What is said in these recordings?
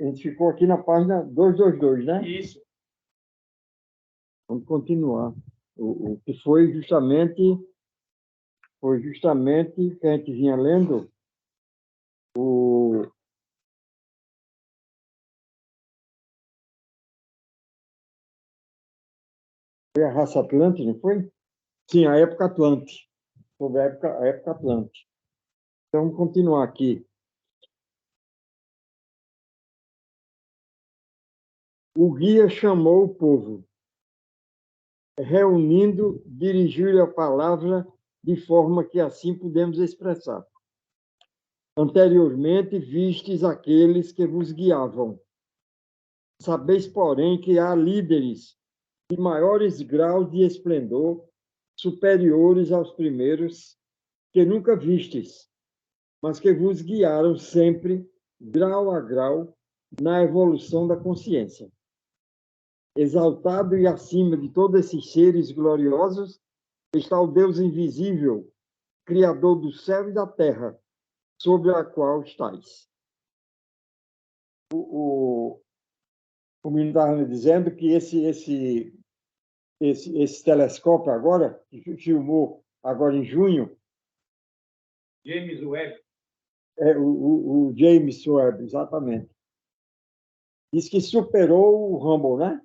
gente ficou aqui na página 222, né? Isso. Vamos continuar. O que foi justamente que a gente vinha lendo foi a raça Atlante, não foi? Sim, a época Atlante. Sobre a época Atlante. Então, vamos continuar aqui. O guia chamou o povo, reunindo, dirigiu-lhe a palavra de forma que assim podemos expressar. Anteriormente vistes aqueles que vos guiavam. Sabeis, porém, que há líderes de maiores graus de esplendor, superiores aos primeiros, que nunca vistes, mas que vos guiaram sempre, grau a grau, na evolução da consciência. Exaltado e acima de todos esses seres gloriosos está o Deus invisível, Criador do céu e da terra, sobre a qual estáis. O menino estava me dizendo que esse telescópio agora, que filmou agora em junho... James Webb. O James Webb, exatamente. Diz que superou o Hubble, né?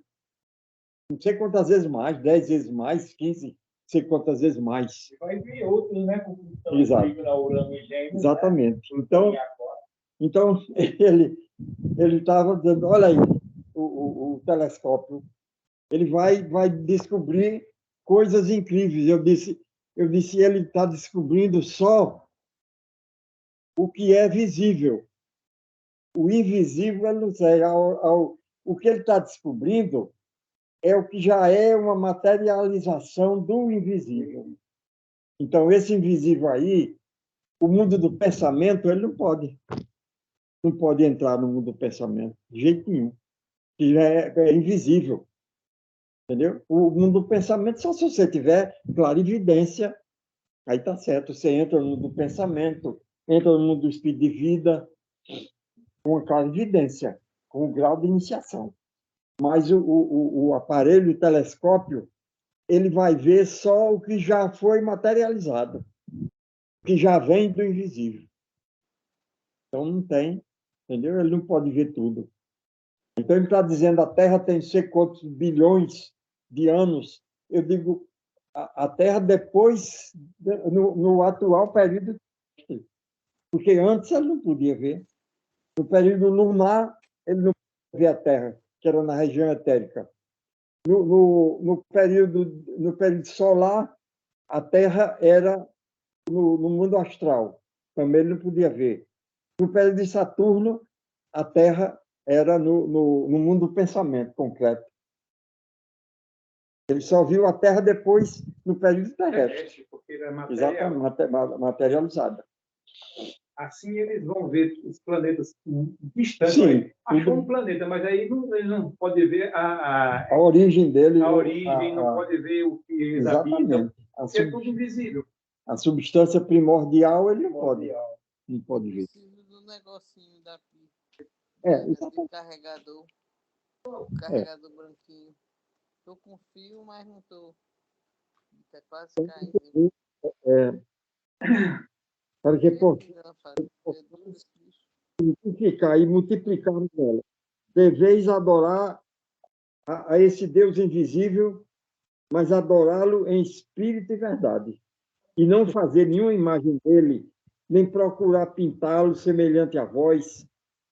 Não sei quantas vezes mais, 10 vezes mais, 15, não sei quantas vezes mais. Vai vir outros, né? Exato. Exatamente. Né? Então ele estava dizendo, olha aí, o telescópio, ele vai descobrir coisas incríveis. Eu disse, ele está descobrindo só o que é visível. O invisível, eu não sei. O que ele está descobrindo é o que já é uma materialização do invisível. Então, esse invisível aí, o mundo do pensamento, ele não pode entrar no mundo do pensamento, de jeito nenhum. Que já é invisível. Entendeu? O mundo do pensamento, só se você tiver clarividência, aí está certo. Você entra no mundo do pensamento, entra no mundo do espírito de vida, com a clarividência, com o grau de iniciação. Mas o aparelho, o telescópio, ele vai ver só o que já foi materializado, que já vem do invisível. Então, não tem, entendeu? Ele não pode ver tudo. Então, ele está dizendo a Terra tem não sei quantos bilhões de anos. Eu digo, a Terra depois, no atual período, porque antes ele não podia ver. No período lunar, ele não podia ver a Terra, que era na região etérica. No período solar, a Terra era no mundo astral. Também ele não podia ver. No período de Saturno, a Terra era no mundo do pensamento concreto. Ele só viu a Terra depois, no período terrestre. Porque era exatamente, materializada. Assim eles vão ver os planetas distantes. Sim. Achou um planeta, mas aí eles não podem ver a origem dele. A origem, não pode ver o que eles habitam. É tudo invisível. A substância primordial ele não pode ver. Preciso do negocinho da pista. Exatamente. Carregador. O carregador branquinho. Estou com fio, mas não estou. Está quase caindo. Para que multiplicar e multiplicar nela. Deveis adorar a esse Deus invisível, mas adorá-lo em espírito e verdade. E não fazer nenhuma imagem dele, nem procurar pintá-lo semelhante a vós,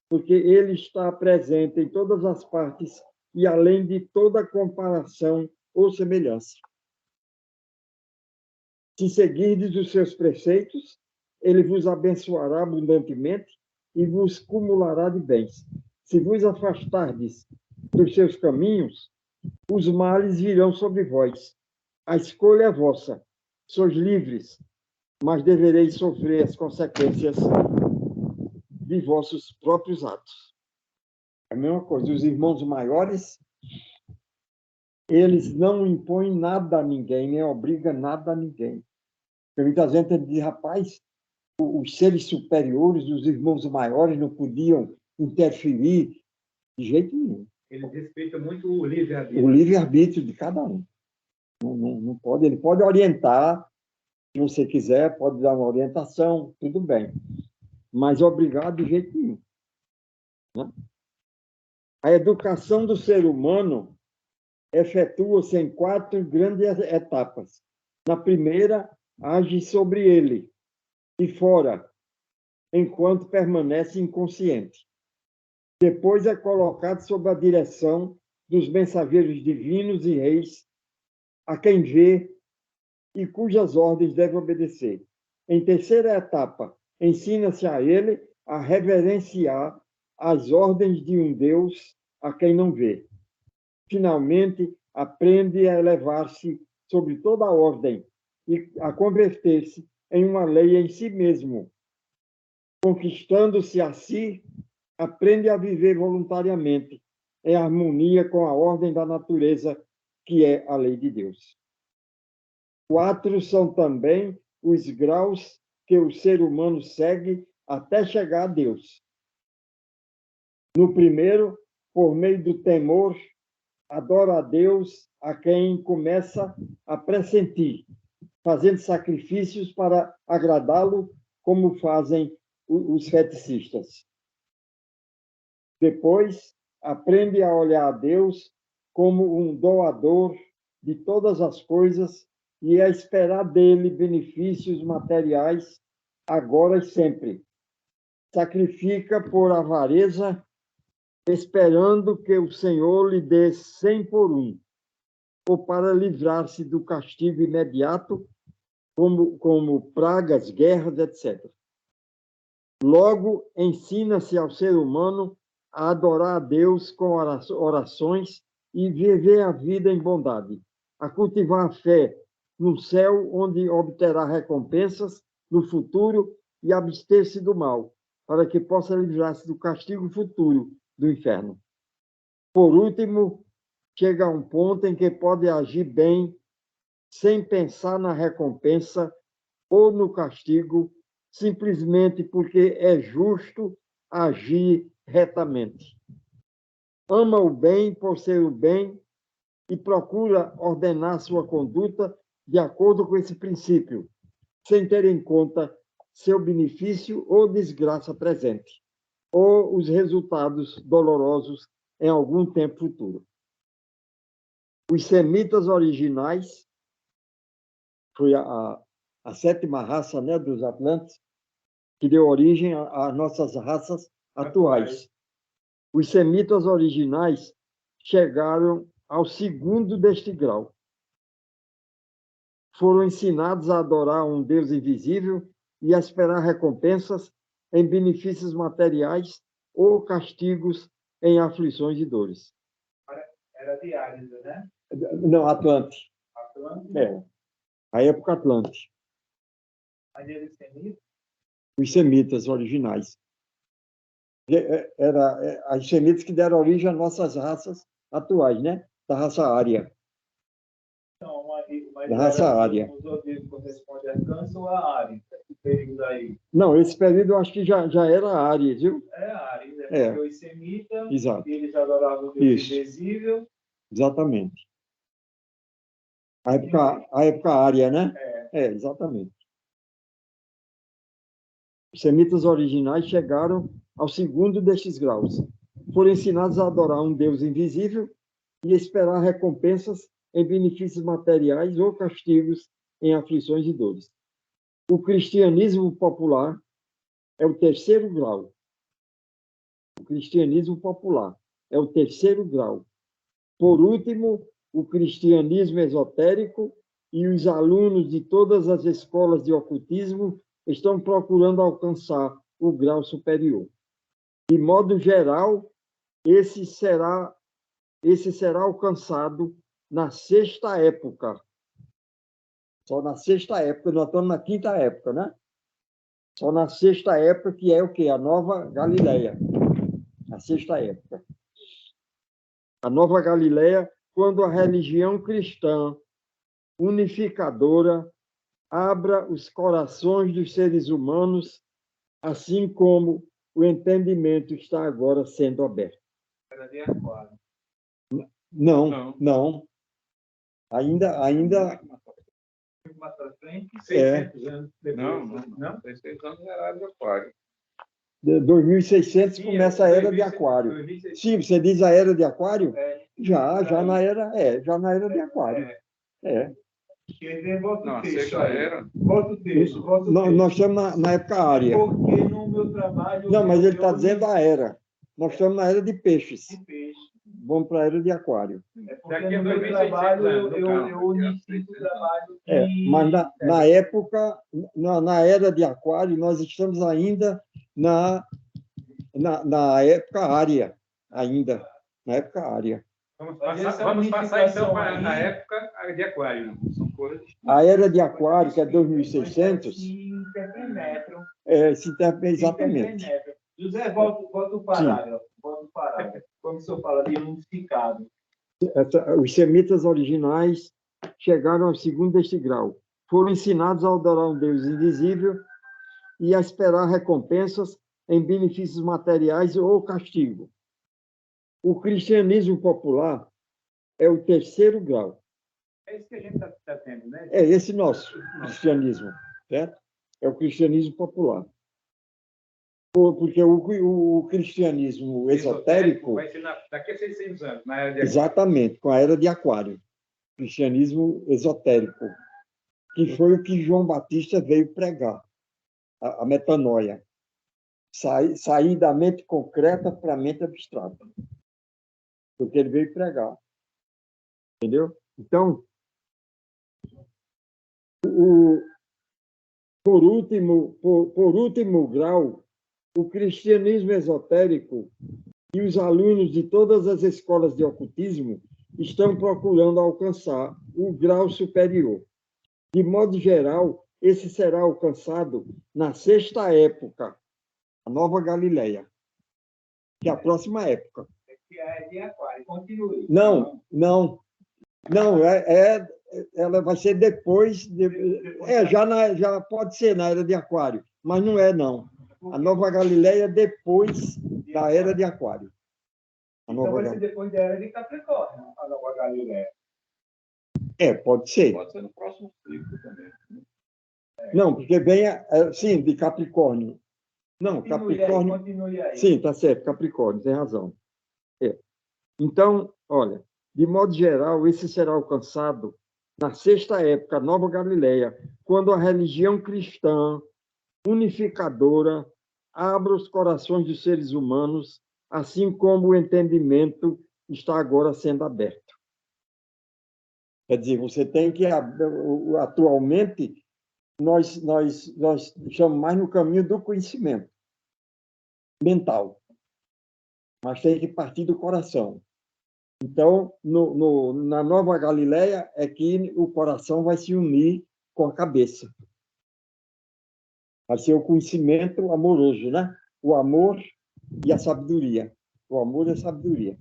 porque ele está presente em todas as partes e além de toda comparação ou semelhança. Se seguirdes os seus preceitos, ele vos abençoará abundantemente e vos cumulará de bens. Se vos afastardes dos seus caminhos, os males virão sobre vós. A escolha é vossa. Sois livres, mas devereis sofrer as consequências de vossos próprios atos. É a mesma coisa. Os irmãos maiores, eles não impõem nada a ninguém, nem obrigam nada a ninguém. Muita gente diz, rapaz, os seres superiores, os irmãos maiores não podiam interferir De jeito nenhum. Ele respeita muito o livre-arbítrio. O livre-arbítrio de cada um. Não pode, ele pode orientar, se você quiser, pode dar uma orientação, tudo bem. Mas obrigado de jeito nenhum. Né? A educação do ser humano efetua-se em 4 grandes etapas. Na primeira, age sobre ele e fora, enquanto permanece inconsciente. Depois é colocado sob a direção dos mensageiros divinos e reis, a quem vê e cujas ordens deve obedecer. Em terceira etapa, ensina-se a ele a reverenciar as ordens de um Deus a quem não vê. Finalmente, aprende a elevar-se sobre toda a ordem e a converter-se em uma lei em si mesmo. Conquistando-se a si, aprende a viver voluntariamente, em harmonia com a ordem da natureza, que é a lei de Deus. 4 são também os graus que o ser humano segue até chegar a Deus. No primeiro, por meio do temor, adora a Deus a quem começa a pressentir, fazendo sacrifícios para agradá-lo, como fazem os feticistas. Depois, aprende a olhar a Deus como um doador de todas as coisas e a esperar dele benefícios materiais agora e sempre. Sacrifica por avareza, esperando que o Senhor lhe dê 100 por 1, ou para livrar-se do castigo imediato, como pragas, guerras, etc. Logo, ensina-se ao ser humano a adorar a Deus com orações e viver a vida em bondade, a cultivar a fé no céu, onde obterá recompensas no futuro, e abster-se do mal, para que possa livrar-se do castigo futuro do inferno. Por último, chega a um ponto em que pode agir bem sem pensar na recompensa ou no castigo, simplesmente porque é justo agir retamente. Ama o bem por ser o bem e procura ordenar sua conduta de acordo com esse princípio, sem ter em conta seu benefício ou desgraça presente, ou os resultados dolorosos em algum tempo futuro. Os semitas originais, foi a 7ª raça, né, dos Atlantes, que deu origem às nossas raças atuais. Os semitas originais chegaram ao 2º deste grau. Foram ensinados a adorar um Deus invisível e a esperar recompensas em benefícios materiais ou castigos em aflições e dores. Era de Ares, né? Não, Atlante. Atlante? É, a época Atlante. Mas eles semitas? Os semitas originais. As semitas que deram origem às nossas raças atuais, né? Da raça ária. Não, mas da raça ária. O zodíaco corresponde a Câncer ou a Áries? Esse período aí? Não, esse período eu acho que já era Áries, viu? É Áries, É. Porque os semitas, Exato. eles adoravam o Deus invisível. Exatamente. A época ária, né? Exatamente. Os semitas originais chegaram ao 2º destes graus. Foram ensinados a adorar um Deus invisível e esperar recompensas em benefícios materiais ou castigos em aflições e dores. O cristianismo popular é o 3º grau. O cristianismo popular é o 3º grau. Por último, o cristianismo esotérico, e os alunos de todas as escolas de ocultismo estão procurando alcançar o grau superior. De modo geral, esse será alcançado na 6ª época. Só na 6ª época, nós estamos na 5ª época, né? Só na 6ª época, que é o quê? A Nova Galileia. A 6ª época. A Nova Galileia, quando a religião cristã unificadora abra os corações dos seres humanos, assim como o entendimento está agora sendo aberto. Era de aquário. Não. Ainda... Mais para frente, É. 600 anos depois. Não. 600 anos era de aquário. 2600 começa a era de aquário. 2600. Sim, você diz a era de aquário? É. Já na era de aquário. Quer dizer, volta Não, o a texto sexta aí. era. Volta o texto. Nós estamos na época área. Porque no meu trabalho... Não, mas ele está dizendo a era. Nós estamos na era de peixes. de peixe. Vamos para a era de aquário. É porque no meu trabalho eu unifico o trabalho de... Mas na época, na era de aquário, nós estamos ainda na época área. Ainda. Na época área. Vamos passar então para a época de aquário. São coisas. A era de aquário, que é 2600... Se interpretram. Exatamente. José, volta o parágrafo. Quando o senhor fala de unificado. Os semitas originais chegaram ao segundo deste grau. Foram ensinados a adorar um Deus invisível e a esperar recompensas em benefícios materiais ou castigo. O cristianismo popular é o terceiro grau. É isso que a gente está tendo, né? É esse nosso cristianismo, certo? É o cristianismo popular. Porque o cristianismo esotérico... Vai ser daqui a 600 anos, na era de aquário. Exatamente, com a era de aquário. Cristianismo esotérico, que foi o que João Batista veio pregar, a metanoia. Sair da mente concreta para a mente abstrata. Porque ele veio pregar. Entendeu? Então, por último grau, o cristianismo esotérico e os alunos de todas as escolas de ocultismo estão procurando alcançar o grau superior. De modo geral, esse será alcançado na sexta época, a Nova Galileia, que é a próxima época. Que é de aquário. Continue. Não, ela vai ser depois... já pode ser na era de aquário, mas não é, não. A Nova Galileia é depois da era de aquário. Então vai ser depois da era de Capricórnio, a Nova Galileia. Pode ser. Pode ser no próximo ciclo também. Não, porque vem, sim, de Capricórnio. Não, Capricórnio... Continue aí. Sim, está certo, Capricórnio, tem razão. Então, olha, de modo geral, esse será alcançado na sexta época, Nova Galileia, quando a religião cristã unificadora abra os corações dos seres humanos, assim como o entendimento está agora sendo aberto. Quer dizer, você tem que... Atualmente, nós estamos mais no caminho do conhecimento mental, mas tem que partir do coração. Então, na Nova Galileia é que o coração vai se unir com a cabeça. Vai ser o conhecimento amoroso, né? O amor e a sabedoria. O amor e a sabedoria.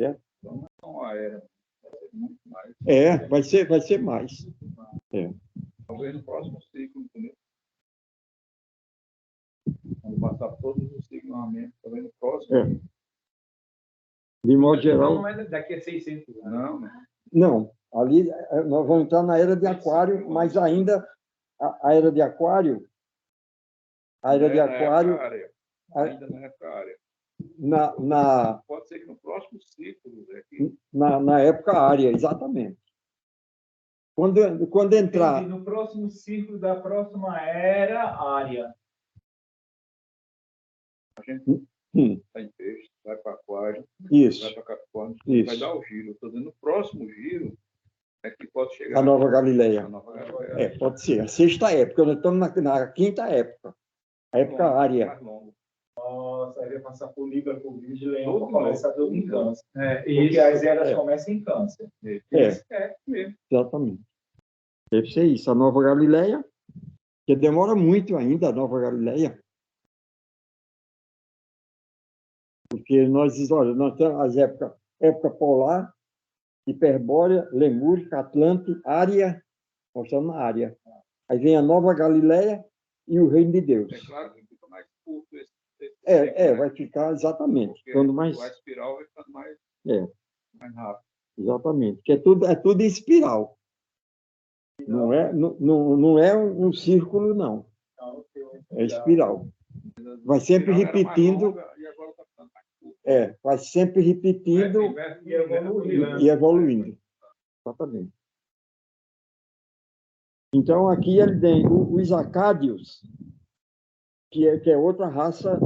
Certo? Então, a era vai ser muito mais. Vai ser mais. Talvez no próximo ciclo, entendeu? Quando passar todos os ciclos novamente, talvez no próximo. De modo geral... Não é daqui a 600 anos. Não. Ali nós vamos entrar na era de aquário, mas ainda a era de aquário... Ainda na época área. Pode ser que no próximo ciclo... Na época área, exatamente. Quando entrar... Entendi, no próximo ciclo da próxima era área. A gente está em peixe, vai para aquário, Isso. vai para Capricórnio, Isso. vai dar o giro. Estou dizendo, no próximo giro é que pode chegar... A Nova Galileia. A Nova Galileia. Pode ser. A sexta época. Nós estamos na quinta época. A época área. Mais longo. Nossa, aí vai passar por Libra, por Virgem, Leão, Tudo para começar tudo em novo. Câncer. Porque as eras começam em Câncer. Mesmo. Exatamente. Deve ser isso. A Nova Galileia, que demora muito ainda, a Nova Galileia. Porque nós temos as época polar, Hiperbórea, Lemúrica, Atlante, Área, nós estamos na Área. Aí vem a Nova Galileia e o Reino de Deus. É claro que fica mais curto Vai ficar exatamente. Ficando mais... A espiral vai ficando mais rápido. Exatamente. Que é tudo em espiral. Não é um círculo, não. É espiral. Vai sempre repetindo. Vai sempre repetindo e evoluindo. Exatamente. Então, aqui ele tem os acádios, que é outra raça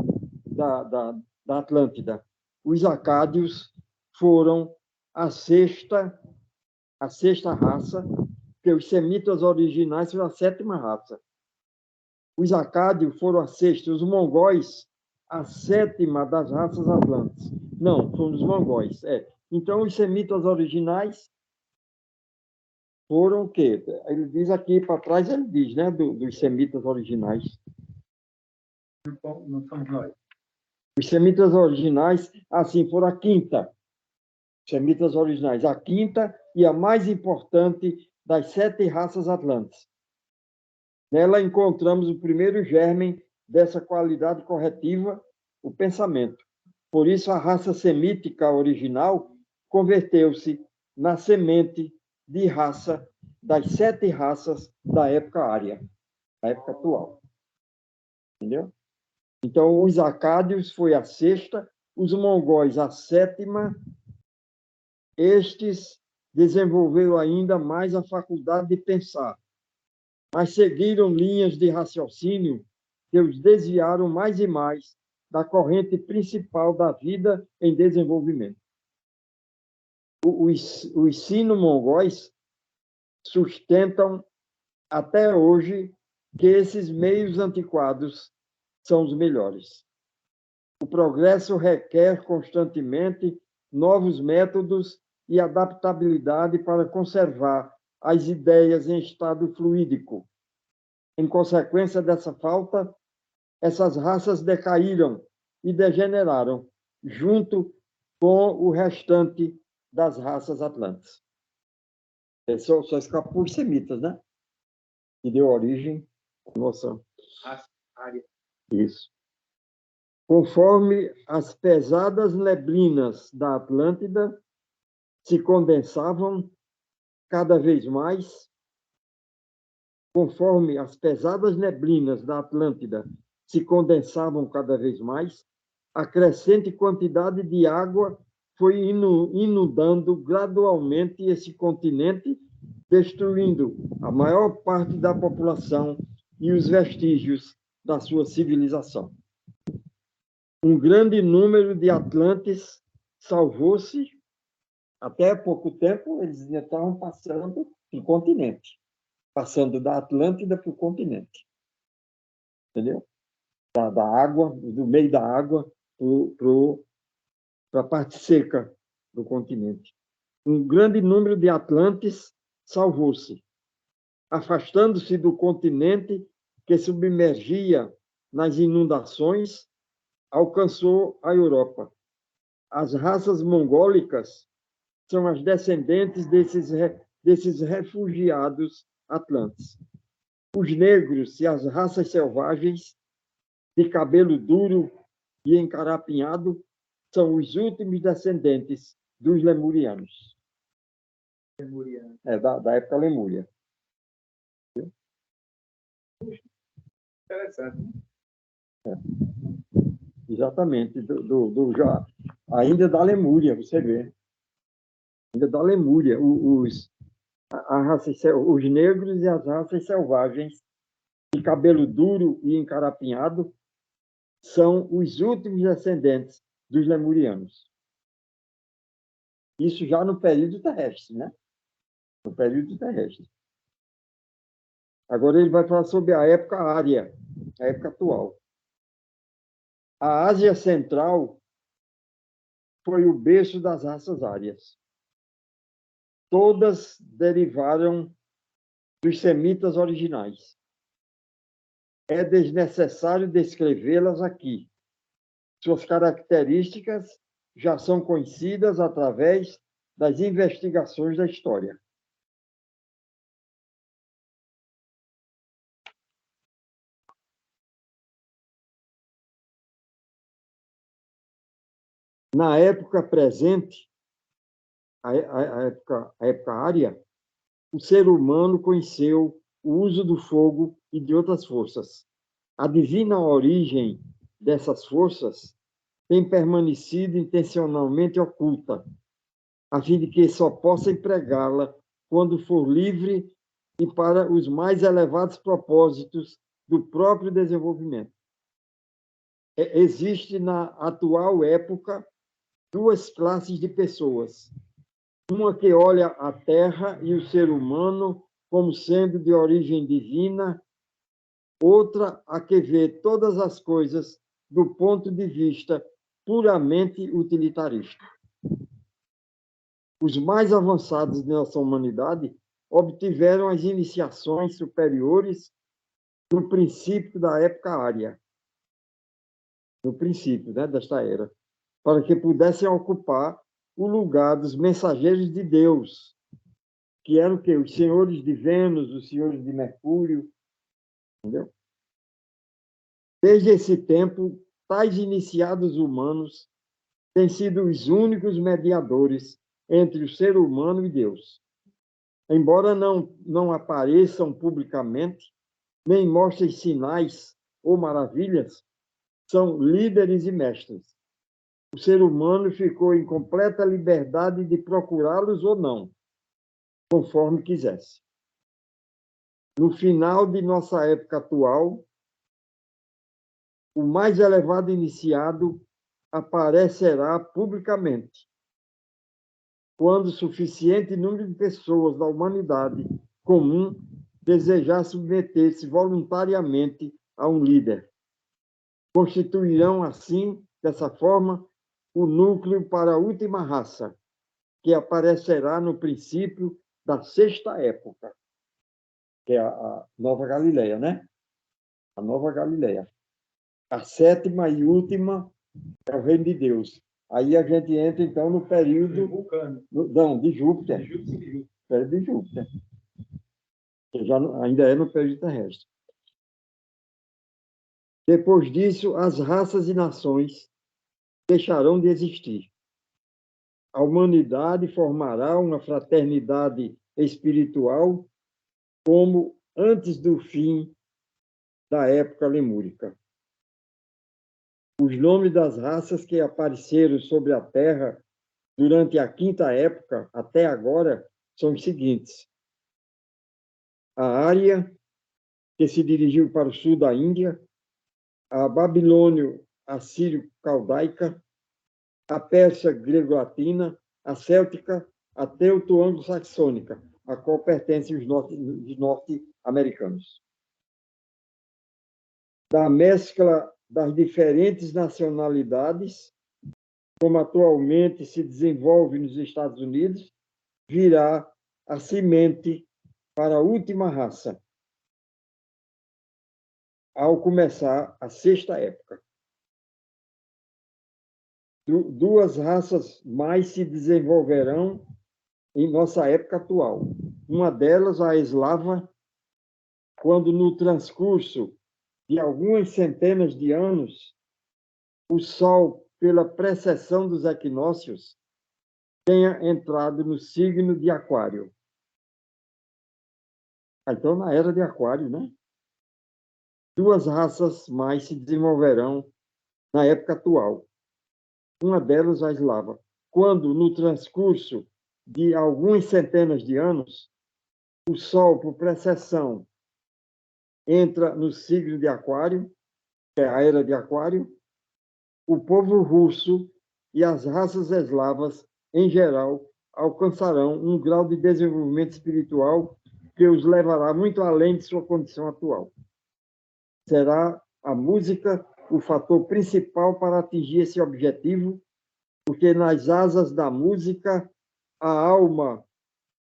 da Atlântida. Os acádios foram a sexta raça, porque os semitas originais foram a sétima raça. Os acádios foram a sexta, os mongóis a sétima das raças atlânticas. Não, foram os mongóis. Então, os semitas originais foram o quê? Ele diz aqui para trás, ele diz, né, dos semitas originais. Não somos nós. Os semitas originais, assim, foram a quinta. Semitas originais, a quinta e a mais importante das 7 raças atlânticas. Nela encontramos o primeiro germe dessa qualidade corretiva, o pensamento. Por isso, a raça semítica original converteu-se na semente de raça das 7 raças da época ária, da época atual. Entendeu? Então, os acádios foi a sexta, os mongóis a sétima. Estes desenvolveram ainda mais a faculdade de pensar, mas seguiram linhas de raciocínio que os desviaram mais e mais da corrente principal da vida em desenvolvimento. Os sino-mongóis sustentam até hoje que esses meios antiquados são os melhores. O progresso requer constantemente novos métodos e adaptabilidade para conservar as ideias em estado fluídico. Em consequência dessa falta, essas raças decaíram e degeneraram, junto com o restante das raças atlânticas. Só escapou os semitas, né? Que deu origem à nossa área. Isso. Conforme as pesadas neblinas da Atlântida se condensavam cada vez mais, conforme as pesadas neblinas da Atlântida se condensavam cada vez mais, a crescente quantidade de água foi inundando gradualmente esse continente, destruindo a maior parte da população e os vestígios da sua civilização. Um grande número de atlantes salvou-se. Até pouco tempo, eles já estavam passando para o continente, passando da Atlântida para o continente. Entendeu? Da água, do meio da água, para a parte seca do continente. Um grande número de atlantes salvou-se, afastando-se do continente que submergia nas inundações, alcançou a Europa. As raças mongólicas são as descendentes desses refugiados atlantes. Os negros e as raças selvagens de cabelo duro e encarapinhado são os últimos descendentes dos lemurianos. Da época lemúria. Interessante. Exatamente. Ainda da Lemúria, você vê. Ainda da Lemúria. Os negros e as raças selvagens de cabelo duro e encarapinhado são os últimos descendentes dos lemurianos. Isso já no período terrestre, né? No período terrestre. Agora ele vai falar sobre a época ária, a época atual. A Ásia Central foi o berço das raças árias. Todas derivaram dos semitas originais. É desnecessário descrevê-las aqui. Suas características já são conhecidas através das investigações da história. Na época presente, a época ária, o ser humano conheceu o uso do fogo e de outras forças. A divina origem dessas forças tem permanecido intencionalmente oculta, a fim de que só possa empregá-la quando for livre e para os mais elevados propósitos do próprio desenvolvimento. Existe na atual época duas classes de pessoas. Uma que olha a Terra e o ser humano como sendo de origem divina, outra a que vê todas as coisas do ponto de vista puramente utilitarista. Os mais avançados de nossa humanidade obtiveram as iniciações superiores no princípio da época ária, no princípio, né, desta era, para que pudessem ocupar o lugar dos mensageiros de Deus, que eram o quê? Os senhores de Vênus, os senhores de Mercúrio, entendeu? Desde esse tempo, tais iniciados humanos têm sido os únicos mediadores entre o ser humano e Deus. Embora não apareçam publicamente, nem mostrem sinais ou maravilhas, são líderes e mestres. O ser humano ficou em completa liberdade de procurá-los ou não, conforme quisesse. No final de nossa época atual, o mais elevado iniciado aparecerá publicamente, quando o suficiente número de pessoas da humanidade comum desejar submeter-se voluntariamente a um líder. Constituirão, assim, dessa forma, o núcleo para a última raça, que aparecerá no princípio da sexta época, que é a Nova Galileia, né? A Nova Galileia. A sétima e última é o reino de Deus. Aí a gente entra, então, no período... Não, de Júpiter. Período de Júpiter. Que ainda é no período terrestre. Depois disso, as raças e nações deixarão de existir. A humanidade formará uma fraternidade espiritual como antes do fim da época lemúrica. Os nomes das raças que apareceram sobre a Terra durante a quinta época, até agora, são os seguintes. A Ária, que se dirigiu para o sul da Índia, a Babilônio-Assírio-Caldaica, a Persa grego-latina, a Céltica, a Teuto-Anglo-Saxônica, a qual pertencem os norte-americanos. Da mescla das diferentes nacionalidades, como atualmente se desenvolve nos Estados Unidos, virá a semente para a última raça, ao começar a sexta época. Duas raças mais se desenvolverão em nossa época atual. Uma delas, a eslava, quando no transcurso de algumas centenas de anos, o Sol, pela precessão dos equinócios, tenha entrado no signo de Aquário. Então, na era de Aquário, né? Duas raças mais se desenvolverão na época atual. Uma delas, a eslava, quando, no transcurso de algumas centenas de anos, o Sol, por precessão, entra no signo de Aquário, que é a era de Aquário, o povo russo e as raças eslavas, em geral, alcançarão um grau de desenvolvimento espiritual que os levará muito além de sua condição atual. Será a música o fator principal para atingir esse objetivo, porque nas asas da música, a alma,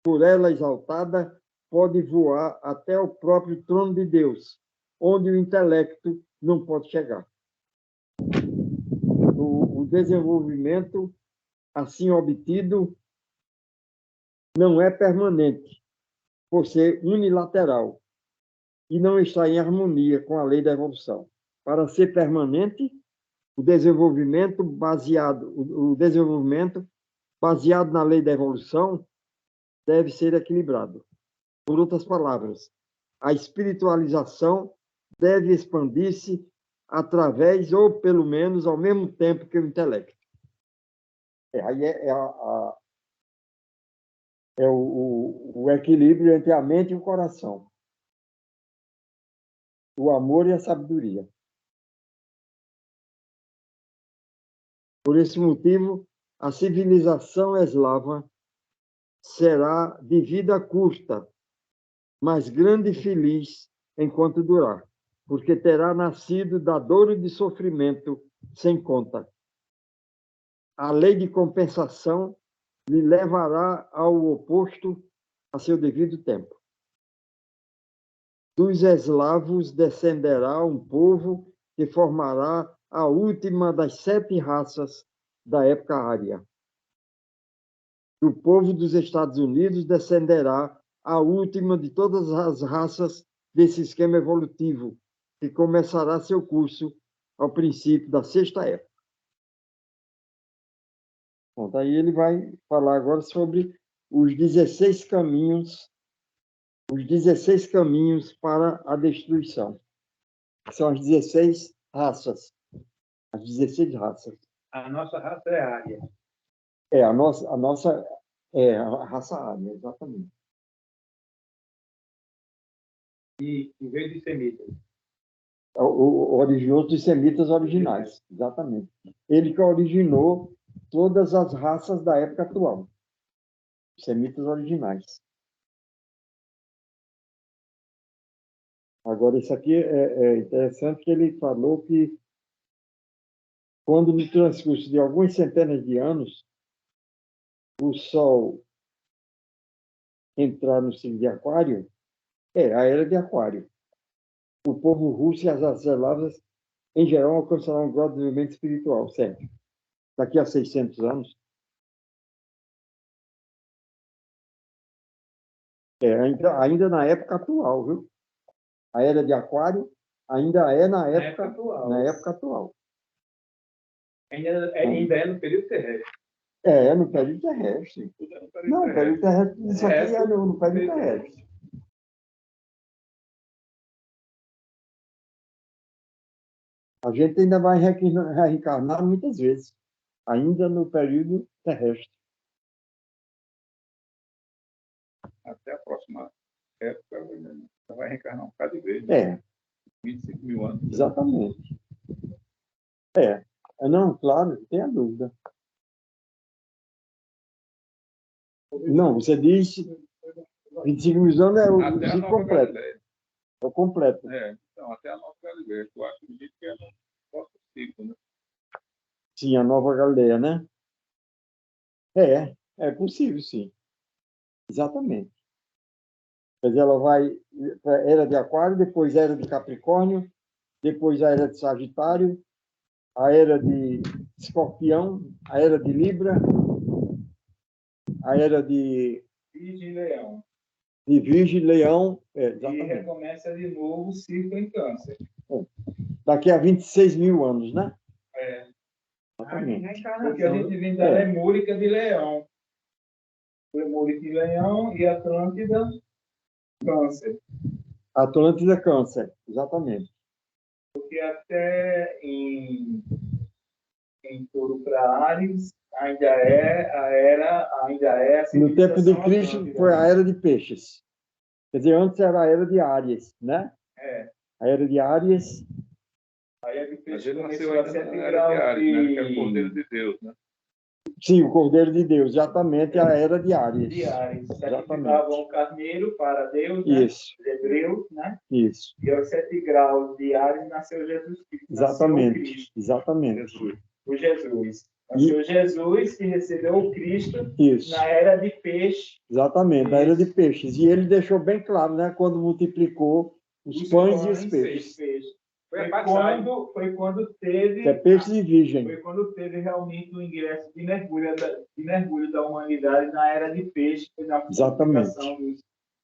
por ela exaltada, pode voar até o próprio trono de Deus, onde o intelecto não pode chegar. O desenvolvimento assim obtido não é permanente, por ser unilateral, e não está em harmonia com a lei da evolução. Para ser permanente, o desenvolvimento baseado na lei da evolução deve ser equilibrado. Por outras palavras, a espiritualização deve expandir-se através, ou pelo menos ao mesmo tempo que o intelecto. Aí é o equilíbrio entre a mente e o coração. O amor e a sabedoria. Por esse motivo, a civilização eslava será de vida curta, mas grande e feliz enquanto durar, porque terá nascido da dor e de sofrimento sem conta. A lei de compensação lhe levará ao oposto a seu devido tempo. Dos eslavos descenderá um povo que formará a última das 7 raças da época ária. Do povo dos Estados Unidos descenderá a última de todas as raças desse esquema evolutivo, que começará seu curso ao princípio da 6ª época. Bom, daí ele vai falar agora sobre os 16 caminhos para a destruição. São as 16 raças. As 16 raças. A nossa raça é área. A nossa é a raça ária, exatamente. E veio de semitas. O originou dos semitas originais, exatamente. Ele que originou todas as raças da época atual. Os semitas originais. Agora, isso aqui é interessante que ele falou que quando no transcurso de algumas centenas de anos, o Sol entrar no signo de Aquário, a era de Aquário. O povo russo e as raças eslavas, em geral, alcançarão um grau de desenvolvimento espiritual, certo? Daqui a 600 anos. Ainda na época atual, viu? A era de Aquário ainda é na época atual. Ainda é no período terrestre. É no período terrestre. Não, no período terrestre. Isso aqui é no período terrestre. A gente ainda vai reencarnar muitas vezes, ainda no período terrestre. Até a próxima época, vai reencarnar um bocado de vez. 25 mil anos. Exatamente. Não, claro, tem a dúvida. Não, você diz 25 mil anos é o ciclo completo. Galileia. É o completo. Então, até a Nova Galileia. Eu acredito que é no próximo ciclo, né? Sim, a Nova Galileia, né? É possível, sim. Exatamente. Quer dizer, ela vai para a era de Aquário, depois a era de Capricórnio, depois a era de Sagitário, a era de Escorpião, a era de Libra, a era de Virgem e Leão. De Virgem, Leão, E recomeça de novo o ciclo em Câncer. Daqui a 26 mil anos, né? Porque a gente vem da Lemúrica de Leão. Lemúrica de Leão e Atlântida, Câncer. Atlântida, Câncer, exatamente. Porque até em Touro para Áries, ainda é a no tempo de Cristo Atlântida. foi a era de Peixes. Quer dizer, antes era a era de Áries, né? A era de Áries. Aí é de Peixes. Mas ele nasceu ainda na era de Áries, né? Que é o Cordeiro de Deus, né? Sim, o Cordeiro de Deus, exatamente a era de Áries. De Áries. Sacrificavam o carneiro para Deus, né? Isso. Os hebreus, né? Isso. E aos 7 graus de Áries nasceu Jesus Cristo. Exatamente. Nasceu Cristo. Exatamente. Jesus. Nasceu Jesus que recebeu o Cristo na era de peixe. Exatamente, na era de peixes. E ele deixou bem claro, né? Quando multiplicou os pães e os peixes. Foi quando teve... peixe e virgem. Foi quando teve realmente o ingresso de mergulho da humanidade na era de peixe. Foi na Exatamente.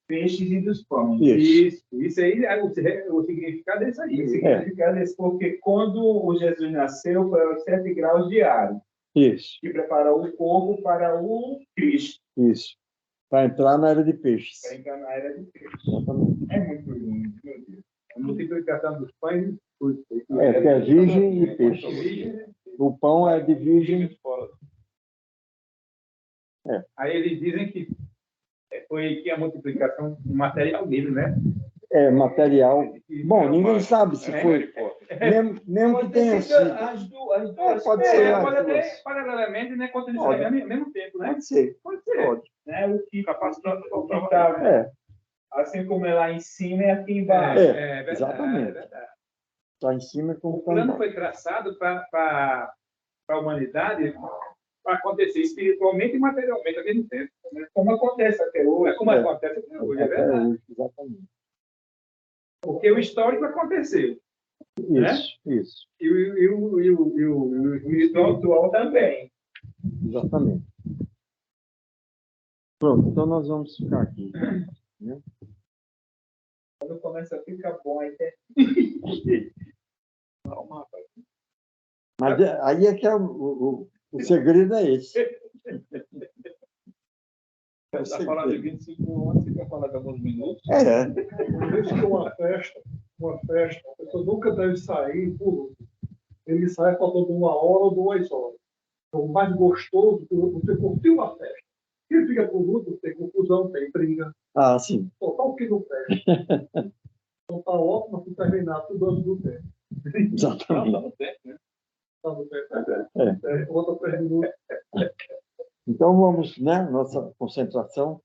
peixes e dos pães. Isso aí, o significado é isso aí. O significado é esse, porque quando o Jesus nasceu, foi aos 7 graus diários. Isso. Que preparou o corpo para o Cristo. Isso. Para entrar na era de peixes. Para entrar na era de peixes. Exatamente. É muito lindo, meu Deus. A multiplicação dos pães. Porque é virgem e peixe. O pão é de virgem. Aí eles dizem que foi que a multiplicação material dele, né? É material. Bom, ninguém sabe se foi. Mesmo que tenha sido. As duas. Pode ser. Pode até, paralelamente, né? Quando eles saem ao mesmo tempo, né? Pode ser. Pode ser. Pode. Né? O que Capacidade. tá, assim como é lá em cima, é aqui embaixo. Verdade, exatamente. É verdade. Está em cima como O plano foi traçado para a humanidade para acontecer espiritualmente e materialmente ao mesmo tempo. Como acontece até hoje. Acontece até hoje, é verdade. hoje, exatamente. Porque o histórico aconteceu. Isso. E o espiritual também. Exatamente. Pronto, então nós vamos ficar aqui. Né? Quando começa a ficar bom, aí tem... Mas aí é que é o segredo é esse. Você está falando de 25 anos, você quer falar de alguns minutos? Isso é uma festa, a pessoa nunca deve sair por último. Ele sai faltando 1 hora ou 2 horas. Então, o mais gostoso, você curtiu a festa. Quem fica por último tem confusão, tem briga. Ah, sim. Total o que não festa. Então está ótimo para terminar tudo antes do tempo. Exatamente. Não, no tempo, né? Está no tempo. Outra 3 minutos. Então vamos, né? Nossa concentração.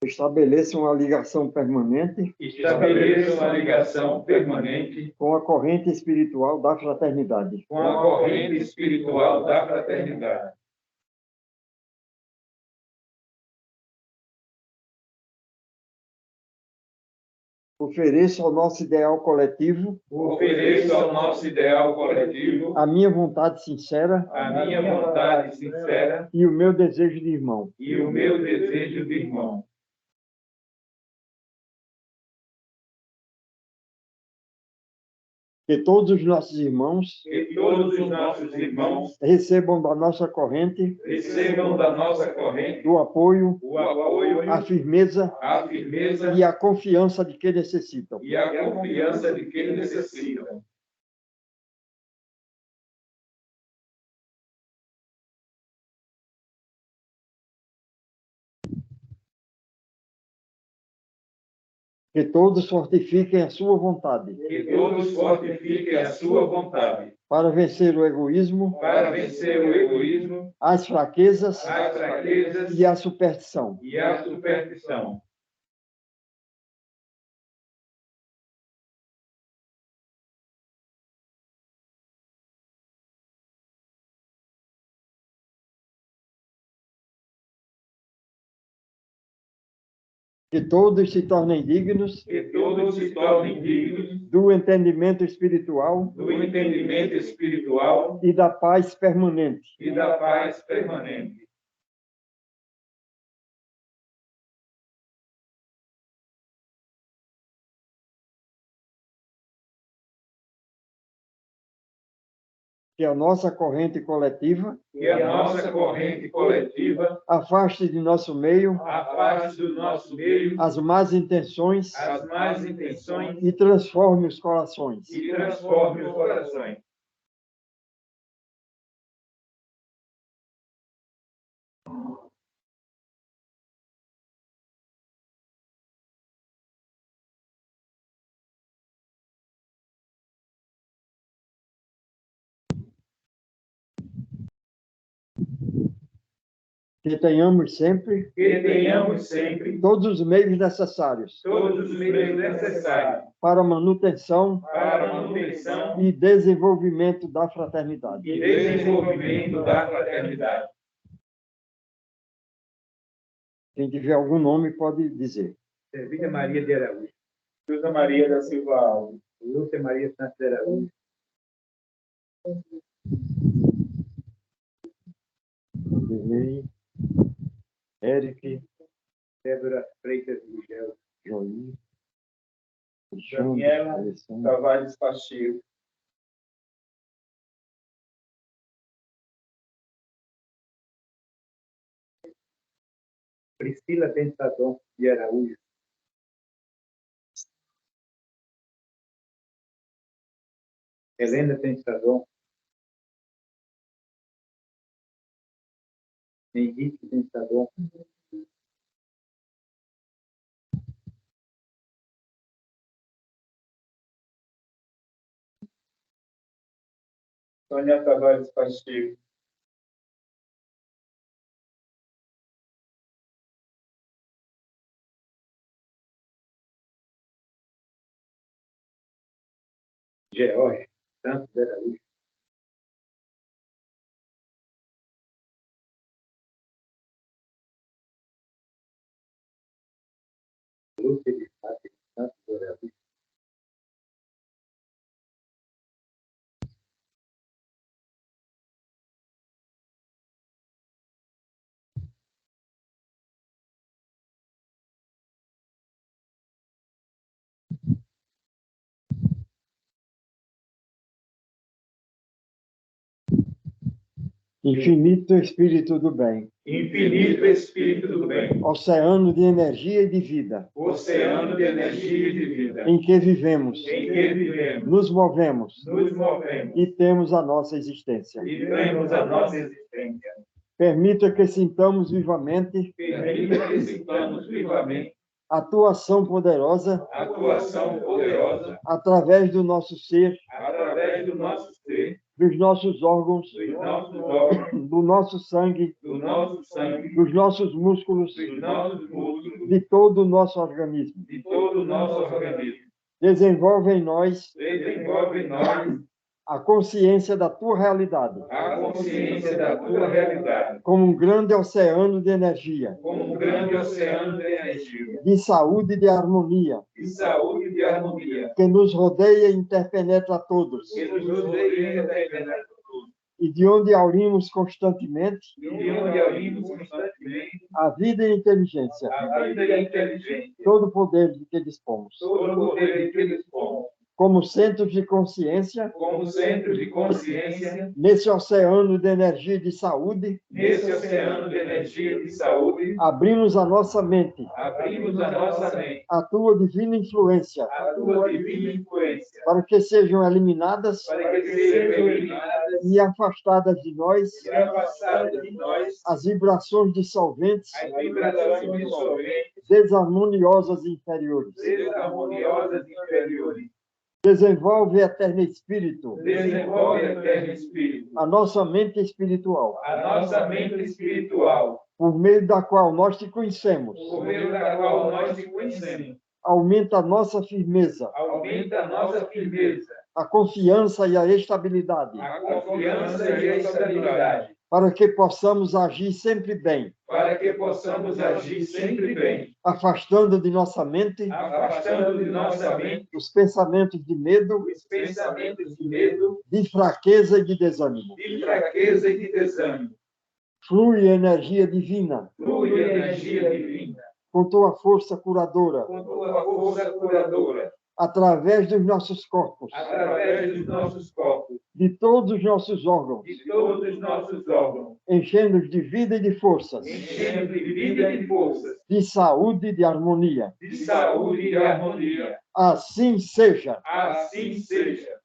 Estabeleça uma ligação permanente. Estabeleça uma ligação permanente com a corrente espiritual da fraternidade. com a corrente espiritual da fraternidade. Ofereço ao nosso ideal coletivo. Ofereço ao nosso ideal coletivo a minha vontade sincera. A minha vontade sincera. E o meu desejo de irmão. E o meu desejo de irmão. Que todos os nossos irmãos. Que todos os nossos irmãos. Recebam da nossa corrente. Recebam da nossa corrente. O apoio. A firmeza. A firmeza. E a confiança de que necessitam. E a confiança de que necessitam. Que todos fortifiquem a sua vontade. Que todos fortifiquem a sua vontade. Para vencer o egoísmo. Para vencer o egoísmo. As fraquezas. As fraquezas. E a superstição. E a superstição. Que todos se tornem dignos. Que todos se tornem dignos. Do entendimento espiritual. Do entendimento espiritual. E da paz permanente. E da paz permanente. que a nossa corrente coletiva afaste de nosso meio as más intenções e transforme os corações. Que tenhamos sempre todos os meios necessários para a manutenção e desenvolvimento da fraternidade. Quem tiver algum nome pode dizer. Servília Maria de Araújo. Lúcia Maria da Silva Alves. Lúcia Maria Santos de Araújo. Eric. Débora Freitas Gugel. Joí. Daniela Tavares Pacheco. Priscila Pensador de Araújo. Helena Pensador. Henrique Pensador. Sônia Tavares Pacheco. George Santos de Araújo. Lúcia de Fátima Santos de Araújo. Infinito Espírito do Bem. Infinito Espírito do Bem. Oceano de energia e de vida. Oceano de energia e de vida. Em que vivemos. Em que vivemos. Nos movemos. Nos movemos. E temos a nossa existência. E temos a nossa existência. Permita que sintamos vivamente. Permita que sintamos vivamente. A tua ação poderosa. A tua ação poderosa. Através do nosso ser. Através do nosso ser. Dos nossos órgãos, do nosso sangue, dos nossos músculos, de todo o nosso organismo. Desenvolve em nós a consciência da tua realidade. Como um grande oceano de energia. De saúde e de harmonia. Que nos rodeia e interpenetra a todos. E de onde aurimos constantemente a vida e a inteligência. Todo o poder de que dispomos. Como centros de consciência, nesse oceano de energia e de saúde, abrimos a nossa mente, a tua divina influência, para que sejam eliminadas e afastadas de nós as vibrações dissolventes, desarmoniosas e inferiores. Desenvolve, eterno Espírito, a nossa mente espiritual, por meio da qual nós te conhecemos. Aumenta a nossa firmeza, a confiança e a estabilidade, para que possamos agir sempre bem, afastando de nossa mente os pensamentos de medo, de fraqueza e de desânimo. Flui energia divina, com tua força curadora, através dos nossos corpos, através dos nossos corpos, de todos os nossos órgãos, de todos os nossos órgãos, enchendo-os de vida e de forças, enchendo de vida e de forças, de saúde e de harmonia. de saúde e de harmonia. Assim seja. Assim seja.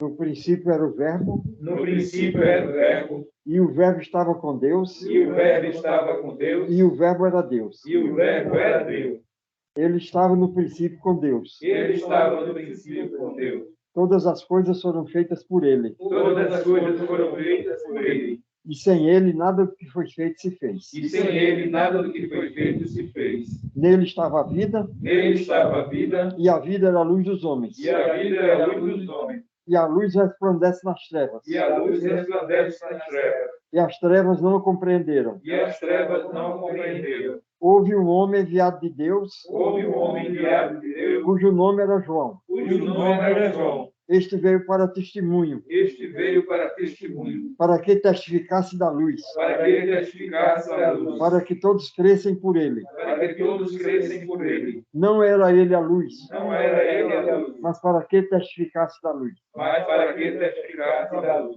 No princípio era o Verbo, No princípio era o Verbo, e o Verbo estava com Deus, e o Verbo estava com Deus, e o Verbo era Deus. e o Verbo era Deus. Ele estava no princípio com Deus. Ele estava no princípio com Deus. Todas as coisas foram feitas por ele, Todas as coisas foram feitas por ele, e sem ele nada do que foi feito se fez. e sem ele nada do que foi feito se fez. Nele estava a vida, Nele estava a vida, e a vida era a luz dos homens. e a vida era a luz dos homens, E a luz resplandece nas trevas, e a luz resplandece nas trevas, e as trevas não a compreenderam. e as trevas não compreenderam. Houve um homem enviado de Deus, Houve um homem enviado de Deus, cujo nome era João. cujo nome era João. Este veio para testemunho, Este veio para testemunho, para que testificasse da luz, para que testificasse a luz, para que todos crescem por ele. para que todos crescem por ele. Não era ele a luz, Não era ele a luz, mas para que testificasse da luz. mas para que testificasse da luz.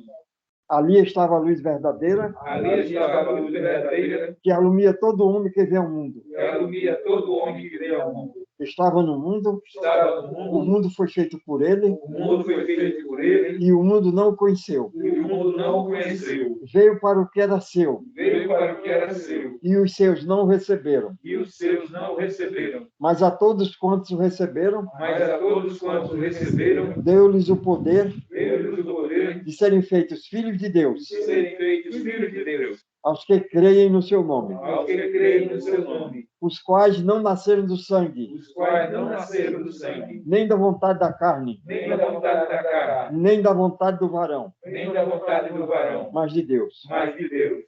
Ali estava a luz verdadeira, Ali estava a luz verdadeira, que alumia todo homem que vem ao mundo. que alumia todo homem que veio ao mundo. Estava no mundo, Estava no o mundo, mundo foi feito por ele, o mundo foi feito por ele, e o mundo não o conheceu. e o mundo não o conheceu. Veio para o que era seu, Veio para o que era seu, e os seus não o receberam. e os seus não o receberam. Mas a todos quantos o receberam, Mas a todos quantos o receberam, deu-lhes o poder deu-lhes o poder de serem feitos filhos de Deus, de serem feitos filhos de Deus, aos que creem no seu nome, aos que creem no seu nome, os quais não nasceram do sangue, os quais não nasceram do sangue, nem da vontade da carne, nem da vontade da carne, nem da vontade do varão, nem da vontade do varão, mas de Deus. mas de Deus.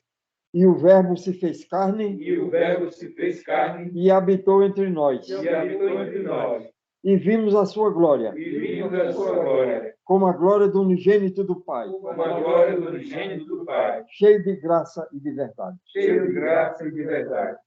E o Verbo se fez carne E o Verbo se fez carne e habitou entre nós, e habitou entre nós, e vimos a sua glória, e vimos a sua glória, como a glória do unigênito do Pai, como a glória do unigênito do Pai, cheio de graça e de verdade. cheio de graça e de verdade.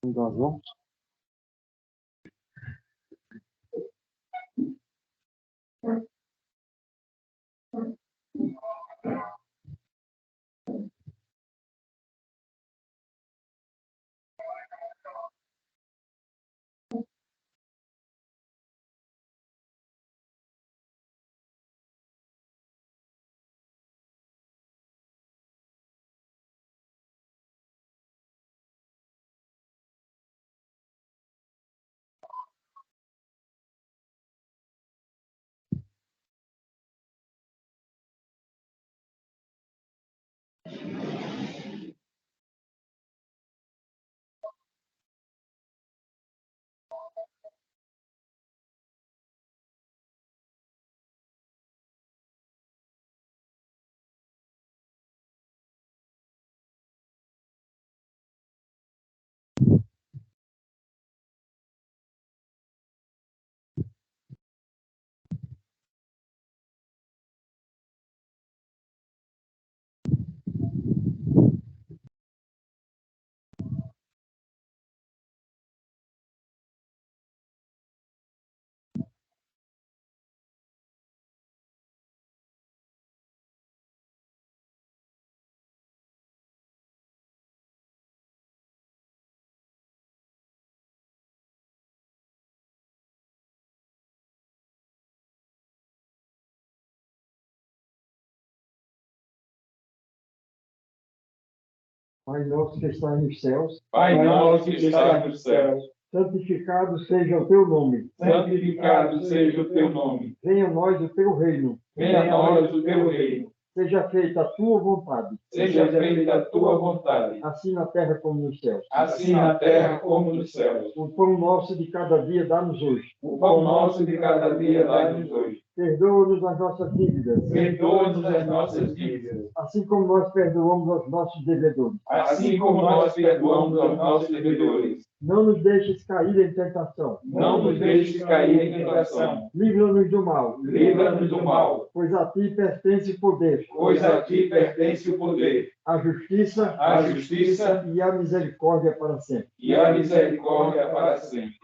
Nós vamos. Pai nosso que está nos céus, Pai nosso que está nos céus, santificado seja o teu nome. santificado seja o teu nome. Venha a nós o teu reino. Venha a nós o teu reino. Seja feita a tua vontade. Seja feita a tua vontade, Assim na terra como nos céus. assim na terra como nos céus. O pão nosso de cada dia dá-nos hoje. O pão nosso de cada dia dá-nos hoje. Perdoa-nos as nossas dívidas. Perdoa-nos as nossas dívidas, Assim como nós perdoamos aos nossos devedores. assim como nós perdoamos aos nossos devedores. Não nos deixes cair em tentação. Não nos deixes cair em tentação. Livra-nos do mal. Livra-nos do mal, Pois a ti pertence o poder, pois a ti pertence o poder, a justiça a justiça e a misericórdia para sempre. e a misericórdia para sempre.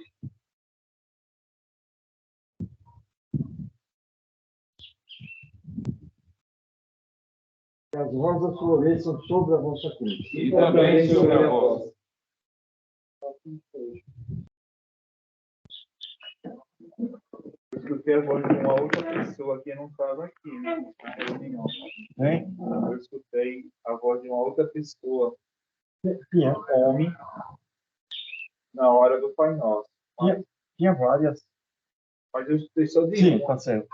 Que as rosas floresçam sobre a vossa cruz. E também sobre a vossa. Eu escutei a voz de uma outra pessoa que não estava aqui, né? Na reunião. Hein? Eu escutei a voz de uma outra pessoa, Tinha, homem, na hora do Pai Nosso. tinha várias. Mas eu escutei só de Sim, uma. tá certo.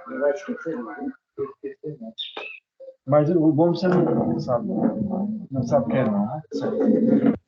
Não vai esquecer, não. Eu esqueci, não. Mas o bom você não sabe. Não sabe o que é, não. Certo.